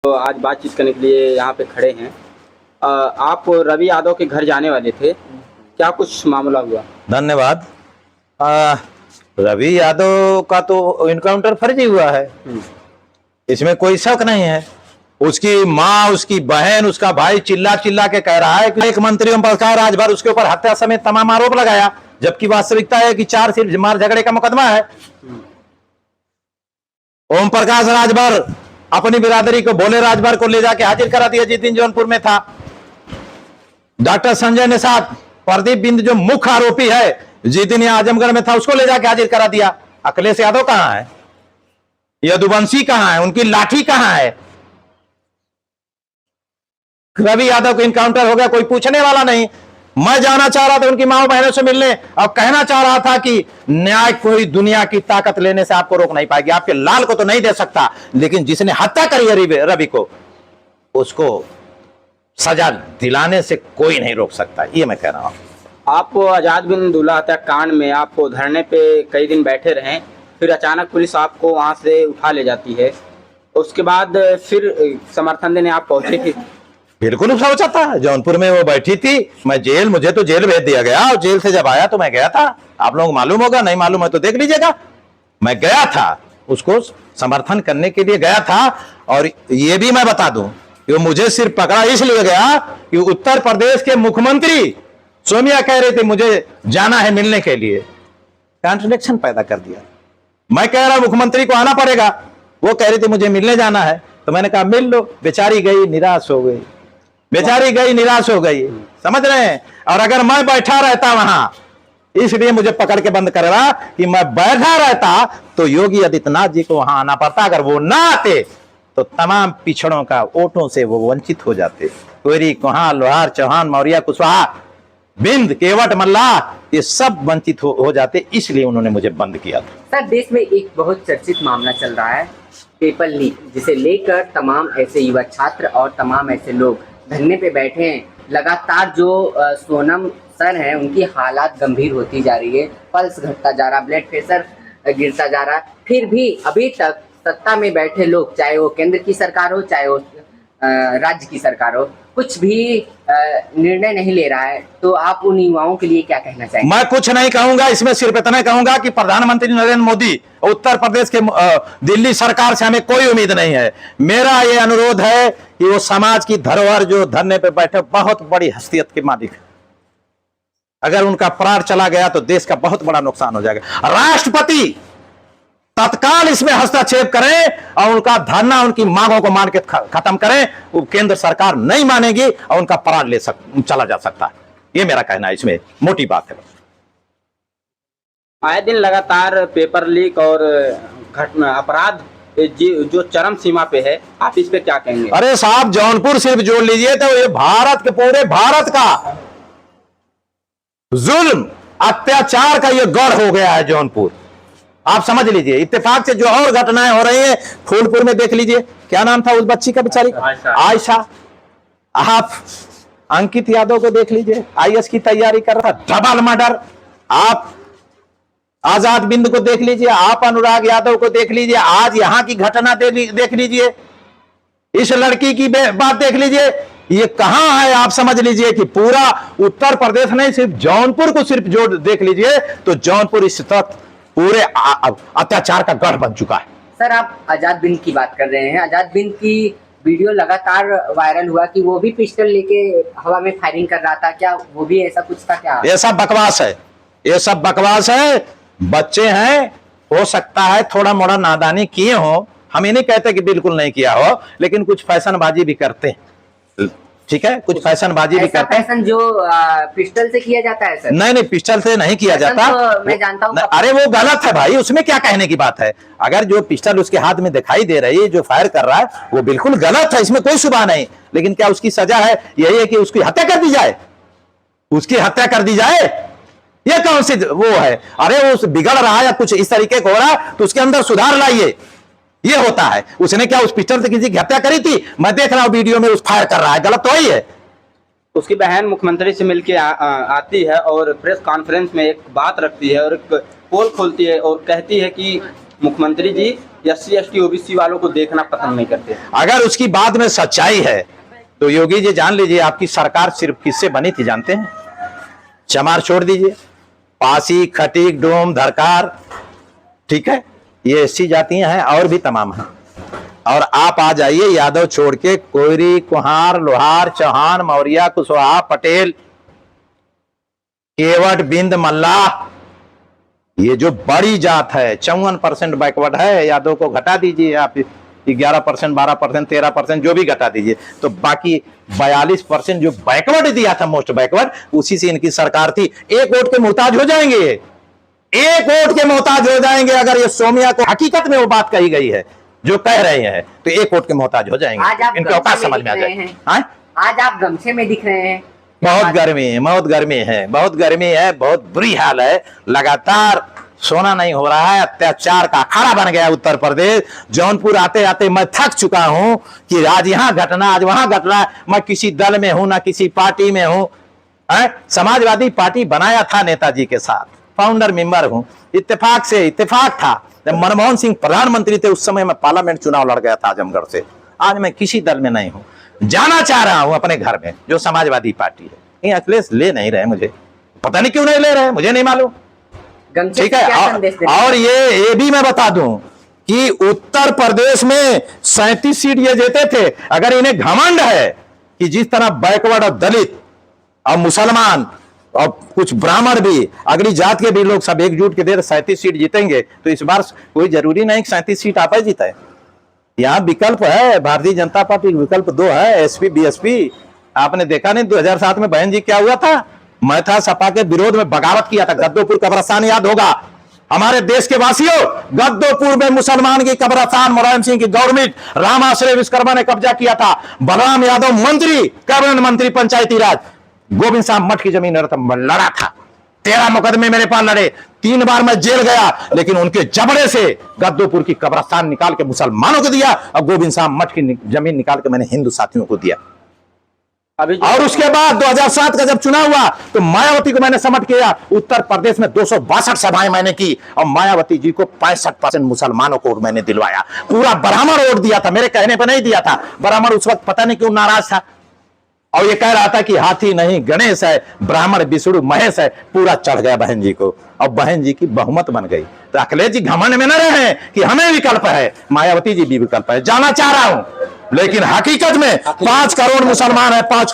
तो आज बातचीत करने के लिए यहाँ पे खड़े हैं। आप रवि यादव के घर जाने वाले थे, क्या कुछ मामला हुआ? धन्यवाद। रवि यादव का तो इनकाउंटर फर्जी हुआ है, इसमें कोई शक नहीं है। उसकी माँ, उसकी बहन, उसका भाई चिल्ला चिल्ला के कह रहा है कि एक मंत्री ओम प्रकाश राजभर उसके ऊपर हत्या समेत तमाम आरोप लगाया, जबकि वास्तविकता है कि 4 सिर्फ मार झगड़े का मुकदमा है। ओम प्रकाश राजभर अपनी बिरादरी को, भोले राजभर को ले जाके हाजिर करा दिया जिस दिन जौनपुर में था। डॉक्टर संजय निषाद, प्रदीप बिंद जो मुख्य आरोपी है, जिस दिन यहां आजमगढ़ में था, उसको ले जाके हाजिर करा दिया। अखिलेश यादव कहां है? यदुवंशी कहां है? उनकी लाठी कहां है? रवि यादव का इनकाउंटर हो गया, कोई पूछने वाला नहीं। मैं जाना चाह रहा था उनकी माओ बहनों से मिलने और कहना चाह रहा था कि न्याय कोई दुनिया की ताकत लेने से आपको रोक नहीं पाएगी। आपके लाल को तो नहीं दे सकता, लेकिन जिसने हत्या करी है रवि को, उसको सजा दिलाने से कोई नहीं रोक सकता। ये मैं कह रहा हूं। आप आजाद बिन दुल्ला हत्याकांड में आप धरने पे कई दिन बैठे रहे, फिर अचानक पुलिस आपको वहां से उठा ले जाती है, उसके बाद फिर समर्थन देने आप पहुंचे थे? बिल्कुल सोचा था, जौनपुर में वो बैठी थी, मुझे तो जेल भेज दिया गया, और जेल से जब आया तो मैं गया था। आप लोगों को मालूम होगा, नहीं मालूम है तो देख लीजिएगा। मैं गया था, उसको समर्थन करने के लिए गया था। और ये भी मैं बता दूं कि वो मुझे सिर्फ पकड़ा इसलिए गया कि उत्तर प्रदेश के मुख्यमंत्री सोनिया कह रही थी मुझे जाना है मिलने के लिए। कॉन्ट्रडिक्शन पैदा कर दिया। मैं कह रहा मुख्यमंत्री को आना पड़ेगा, वो कह रही थी मुझे मिलने जाना है, तो मैंने कहा मिल लो। बेचारी गई, निराश हो गई, बेचारी गई, निराश हो गई, समझ रहे हैं। और अगर मैं बैठा रहता वहां, इसलिए मुझे पकड़ के बंद कर रहा कि मैं बैठा रहता तो योगी आदित्यनाथ जी को वहां आना पड़ता। अगर वो ना आते तो तमाम पिछड़ों का वोटों से वो वंचित हो जाते। कोयरी, कोहान, लोहार, चौहान, मौर्य, कुशवाहा, बिंद, केवट, मल्लाह, ये सब वंचित हो जाते। इसलिए उन्होंने मुझे बंद किया था। सर, देश में एक बहुत चर्चित मामला चल रहा है, पेपर लीक, जिसे लेकर तमाम ऐसे युवा छात्र और तमाम ऐसे लोग धरने पे बैठे हैं। लगातार जो सोनम सर हैं, उनकी हालात गंभीर होती जा रही है, पल्स घटता जा रहा, ब्लड प्रेशर गिरता जा रहा, फिर भी अभी तक सत्ता में बैठे लोग, चाहे वो केंद्र की सरकार हो, चाहे वो राज्य की सरकार हो, कुछ भी निर्णय नहीं ले रहा है। तो आप उन युवाओं के लिए क्या कहना चाहेंगे? मैं कुछ नहीं कहूंगा, इसमें सिर्फ इतना कहूंगा कि प्रधानमंत्री नरेंद्र मोदी, उत्तर प्रदेश के दिल्ली सरकार से हमें कोई उम्मीद नहीं है। मेरा ये अनुरोध है कि वो समाज की धरोहर जो धरने पे बैठे, बहुत बड़ी हस्तियत के मालिक है, अगर उनका प्राण चला गया तो देश का बहुत बड़ा नुकसान हो जाएगा। राष्ट्रपति तत्काल इसमें हस्तक्षेप करें और उनका धरना, उनकी मांगों को मान के खत्म करें। वो केंद्र सरकार नहीं मानेगी और उनका प्राण चला जा सकता है। ये मेरा कहना है, इसमें मोटी बात है। आए दिन लगातार पेपर लीक और घटना, अपराध जो चरम सीमा पे है, आप इस पे क्या कहेंगे? अरे साहब, जौनपुर सिर्फ जोड़ लीजिए तो ये भारत के, पूरे भारत का जुल्म, अत्याचार का ये गढ़ हो गया है जौनपुर। आप समझ लीजिए। इत्तेफाक से जो और घटनाएं हो रही हैं, फूलपुर में देख लीजिए, क्या नाम था उस बच्ची का, बेचारी आयशा। आप अंकित यादव को देख लीजिए, आईएएस की तैयारी कर रहा था, डबल मर्डर। आप आजाद बिंद को देख लीजिए, आप अनुराग यादव को देख लीजिए, आज यहां की घटना देख लीजिए, इस लड़की की बात देख लीजिए। ये कहां है? आप समझ लीजिए कि पूरा उत्तर प्रदेश नहीं, सिर्फ जौनपुर को सिर्फ जो देख लीजिए तो जौनपुर इस तक पूरे अत्याचार का गढ़ बन चुका है। सर, आप आजाद बिंद की बात कर रहे हैं। आजाद बिंद की वीडियो लगातार वायरल हुआ कि वो भी पिस्टल लेके हवा में फायरिंग कर रहा था, क्या वो भी ऐसा कुछ था क्या? ये सब बकवास है, ये सब बकवास है। बच्चे हैं, हो सकता है थोड़ा मोड़ा नादानी किए हो, हम ये नहीं कहते कि बिल्कुल नहीं किया हो, लेकिन कुछ फैशनबाजी भी करते हैं, ठीक है, कुछ फैशनबाजी भी करते हैं। फैशन जो पिस्टल से किया जाता है सर? नहीं, पिस्टल से नहीं किया जाता, तो मैं जानता हूं। अरे वो गलत है भाई, उसमें क्या कहने की बात है? अगर जो पिस्टल उसके हाथ में दिखाई दे रही है, जो फायर कर रहा है, वो बिल्कुल गलत है, इसमें कोई शुबा नहीं। लेकिन क्या उसकी सजा है यही है कि उसकी हत्या कर दी जाए? उसकी हत्या कर दी जाए, ये कौन सी वो है? अरे वो बिगड़ रहा है या कुछ इस तरीके का हो रहा है तो उसके अंदर सुधार लाइए, ये होता है। उसने क्या उस पिस्टल से किसी की हत्या करी थी? मैं देख रहा हूं वीडियो में, उस फायर कर रहा है, गलत तो वही है। उसकी बहन मुख्यमंत्री से मिलके आती है और प्रेस कॉन्फ्रेंस में एक बात रखती है और एक पोल खोलती है और कहती है कि मुख्यमंत्री जी SC ST OBC वालों को देखना पसंद नहीं करते। अगर उसकी बात में सच्चाई है तो योगी जी जान लीजिए आपकी सरकार सिर्फ किससे बनी थी जानते हैं? चमार छोड़ दीजिए, पासी, खटीक, डोम, धरकार, ठीक है, ये SC जातियां हैं और भी तमाम हैं। और आप आ जाइए यादव छोड़ के कोयरी, कुहार, लोहार, चौहान, मौर्य, कुशवाहा, पटेल, केवट, बिंद, मल्लाह, ये जो बड़ी जात है 54% बैकवर्ड है, यादव को घटा दीजिए आप 11%, 12%, 13% जो भी घटा दीजिए, तो बाकी 42% जो बैकवर्ड दिया था, मोस्ट बैकवर्ड, उसी से इनकी सरकार थी। एक वोट के मोहताज हो जाएंगे, एक वोट के मोहताज हो जाएंगे। अगर ये सोमिया को हकीकत में वो बात कही गई है जो कह रहे हैं तो एक वोट के मोहताज हो जाएंगे। इनके औकात समझ में आ जाए। आज आप गमछे में दिख रहे हैं। बहुत गर्मी है, बहुत गर्मी है, बहुत गर्मी है, बहुत बुरी हाल है। लगातार सोना नहीं हो रहा है, अत्याचार का अखाड़ा बन गया उत्तर प्रदेश। जौनपुर आते आते मैं थक चुका हूं कि आज यहां घटना, आज वहां घटना। मैं किसी दल में हूं ना किसी पार्टी में हूं। समाजवादी पार्टी बनाया था नेताजी के साथ, फाउंडर मेंबर हूं। इत्तेफाक से इत्तेफाक था, जब मनमोहन सिंह प्रधानमंत्री थे उस समय मैं पार्लियामेंट चुनाव लड़ गया था आजमगढ़ से। आज मैं किसी दल में नहीं हूं, जाना चाह रहा हूं अपने घर में जो समाजवादी पार्टी है। ये अखिलेश ले नहीं रहे, मुझे पता नहीं क्यों नहीं ले रहे, मुझे नहीं मालूम, ठीक है। और ये भी मैं बता दूं कि उत्तर प्रदेश में 37 सीट ये जीते थे। अगर इन्हें घमंड है कि जिस तरह बैकवर्ड और दलित और मुसलमान और कुछ ब्राह्मण भी, अगली जात के भी लोग सब एकजुट के देर 37 सीट जीतेंगे, तो इस बार कोई जरूरी नहीं कि 37 सीट आप ही जीता है। यहाँ विकल्प है, भारतीय जनता पार्टी विकल्प 2 है, SP BSP। आपने देखा नहीं 2007 में बहन जी क्या हुआ था? मैं था सपा के विरोध में बगावत किया था। गद्दोपुर कब्रिस्तान याद होगा हमारे देश के वासियों, गद्दोपुर में मुसलमान की कब्रिस्तान मुलायम सिंह की गवर्नमेंट रामाश्रय विश्वकर्मा ने कब्जा किया था। बलराम यादव मंत्री, कैबिनेट मंत्री पंचायती राज, गोविंद साहब मठ की जमीन लड़ा था। 13 मुकदमे मेरे पास लड़े, 3 बार मैं जेल गया, लेकिन उनके जबड़े से गद्दोपुर की कब्रिस्तान निकाल के मुसलमानों को दिया और गोविंद साहब मठ की जमीन निकाल के मैंने हिंदू साथियों को दिया। और उसके बाद 2007 का जब चुनाव हुआ तो मायावती को मैंने समर्थ किया। उत्तर प्रदेश में 262 सभाएं मैंने की और मायावती जी को 65% मुसलमानों को वोट मैंने दिलवाया। पूरा ब्राह्मण वोट दिया था, मेरे कहने पर नहीं दिया था। ब्राह्मण उस वक्त पता नहीं क्यों नाराज था और ये कह रहा था कि हाथी नहीं गणेश है, ब्राह्मण विष्णु महेश है। पूरा चढ़ गया बहन जी को और बहन जी की बहुमत बन गई। तो अखिलेश जी घमंड में न रहे कि हमें विकल्प है, मायावती जी भी विकल्प है। जाना चाह रहा हूं, लेकिन हकीकत में 5 करोड़ मुसलमान है, 5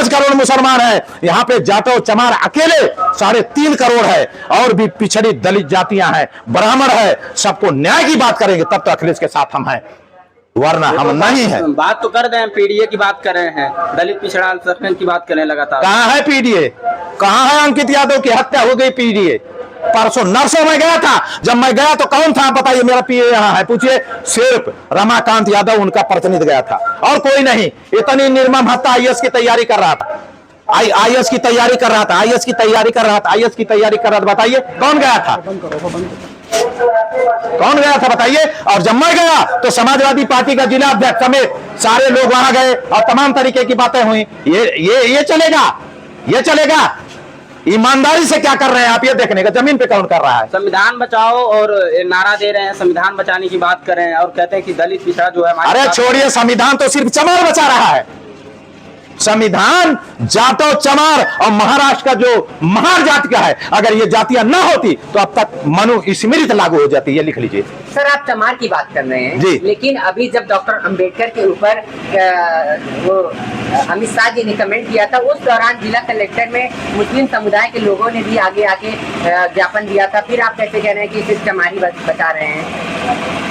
करोड़ मुसलमान है। यहाँ पे जाटव चमार अकेले 3.5 करोड़ है और भी पिछड़ी दलित जातियां हैं, ब्राह्मण है। सबको न्याय की बात करेंगे तब तो अखिलेश के साथ हम हैं, वरना हम नहीं है। बात तो कर रहे हैं, PDA की बात कर रहे हैं, दलित पिछड़ा अल्पसंख्यक की बात करें लगातार। कहाँ है PDA? कहाँ है अंकित यादव की हत्या हो गई PDA? परसों नरसों में गया था, जब मैं गया तो कौन था बताइए? मेरा PA यहाँ है, पूछिए। सिर्फ रमाकांत यादव उनका प्रतिनिधि गया था और कोई नहीं। इतनी निर्मम हत्या IAS की तैयारी कर रहा था, IAS की तैयारी कर रहा था, IAS की तैयारी कर रहा था, IAS की तैयारी कर रहा था। बताइए कौन गया था? कौन गया था बताइए? और जब मैं गया तो समाजवादी पार्टी का जिला अध्यक्ष समेत सारे लोग वहां गए और तमाम तरीके की बातें हुई। ये चलेगा? ये चलेगा? ईमानदारी से क्या कर रहे हैं आप ये देखने का, जमीन पे कौन कर रहा है? संविधान बचाओ और नारा दे रहे हैं, संविधान बचाने की बात कर रहे हैं और कहते हैं कि दलित पिछड़ा जो है। अरे छोड़िए, संविधान तो सिर्फ चमार बचा रहा है। संविधान जाटव चमार और महाराष्ट्र का जो महार जाति का है, अगर ये जातियां ना होती तो अब तक मनु स्मृति लागू हो जाती। ये लिख लीजिए। सर आप चमार की बात कर रहे हैं जी, लेकिन अभी जब डॉक्टर अंबेडकर के ऊपर वो अमित शाह जी ने कमेंट किया था, उस दौरान जिला कलेक्टर में मुस्लिम समुदाय के लोगों ने भी आगे आके ज्ञापन दिया था। फिर आप कैसे कह रहे हैं कि सिर्फ चमारी बचा रहे हैं?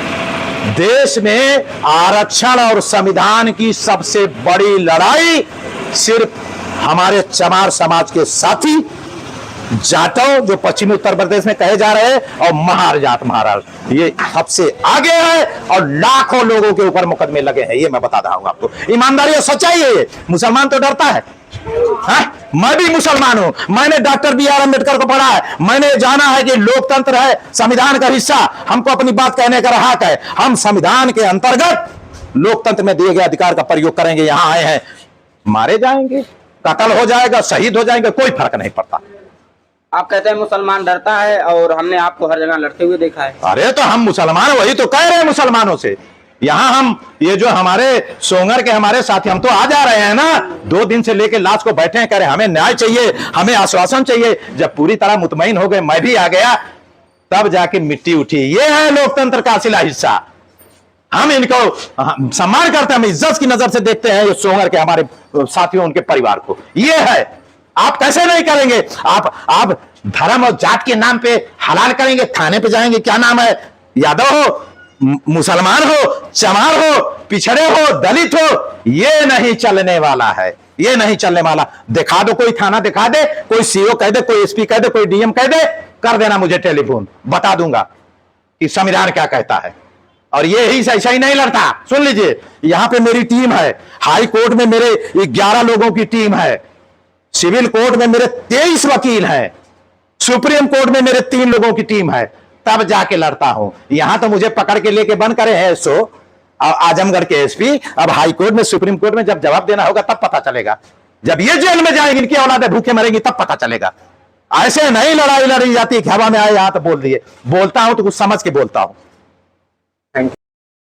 देश में आरक्षण और संविधान की सबसे बड़ी लड़ाई सिर्फ हमारे चमार समाज के साथी जाटव, जो पश्चिमी उत्तर प्रदेश में कहे जा रहे हैं, और महार जाट महाराष्ट्र, ये सबसे आगे है और लाखों लोगों के ऊपर मुकदमे लगे हैं। ये मैं बता रहा हूं आपको, ईमानदारी और सच्चाई है ये। मुसलमान तो डरता है, मैं भी मुसलमान हूं, मैंने डॉक्टर BR अम्बेडकर को पढ़ा है, मैंने जाना है कि लोकतंत्र है संविधान का हिस्सा, हमको अपनी बात कहने का हक है। हम संविधान के अंतर्गत लोकतंत्र में दिए गए अधिकार का प्रयोग करेंगे। यहां आए हैं, मारे जाएंगे, कत्ल हो जाएगा, शहीद हो जाएंगे, कोई फर्क नहीं पड़ता। आप कहते हैं मुसलमान डरता है और हमने आपको हर जगह लड़ते हुए देखा है। अरे तो हम मुसलमान, वही तो कह रहे हैं मुसलमानों से। यहां हम ये जो हमारे सोंगर के हमारे साथी, हम तो आ जा रहे हैं ना, 2 दिन से लेके लास्ट को बैठे हैं, कह रहे हमें न्याय चाहिए, हमें आश्वासन चाहिए। जब पूरी तरह मुतमईन हो गए, मैं भी आ गया, तब जाके मिट्टी उठी। ये है लोकतंत्र का असली हिस्सा। हम इनको सम्मान करते हैं, हम इज्जत की नजर से देखते हैं ये सोंगर के हमारे साथियों, उनके परिवार को। ये है, आप कैसे नहीं करेंगे? आप धर्म और जात के नाम पे हलाल करेंगे, थाने पे जाएंगे, क्या नाम है, यादव हो, मुसलमान हो, चमार हो, पिछड़े हो, दलित हो, ये नहीं चलने वाला है, ये नहीं चलने वाला। दिखा दो, कोई थाना दिखा दे, कोई सीओ कह दे, कोई एसपी कह दे, कोई डीएम कह दे, कर देना मुझे टेलीफोन, बता दूंगा कि संविधान क्या कहता है। और ये ही ऐसा ही नहीं लड़ता। सुन लीजिए, यहां पे मेरी टीम है, हाई कोर्ट में मेरे 11 लोगों की टीम है, सिविल कोर्ट में मेरे 23 वकील हैं, सुप्रीम कोर्ट में मेरे 3 लोगों की टीम है, तब जाके लड़ता हूं। यहां तो मुझे पकड़ के लेके बंद करे हैं सो आजमगढ़ के एसपी। अब हाई कोर्ट में, सुप्रीम कोर्ट में जब जवाब देना होगा तब पता चलेगा। जब ये जेल में जाएंगे, इनकी औलादें भूखे मरेंगी, तब पता चलेगा। ऐसे नहीं लड़ाई लड़ी जाती, हवा में आए यहां तो बोल दिए। बोलता हूं तो कुछ समझ के बोलता हूं। Thank you.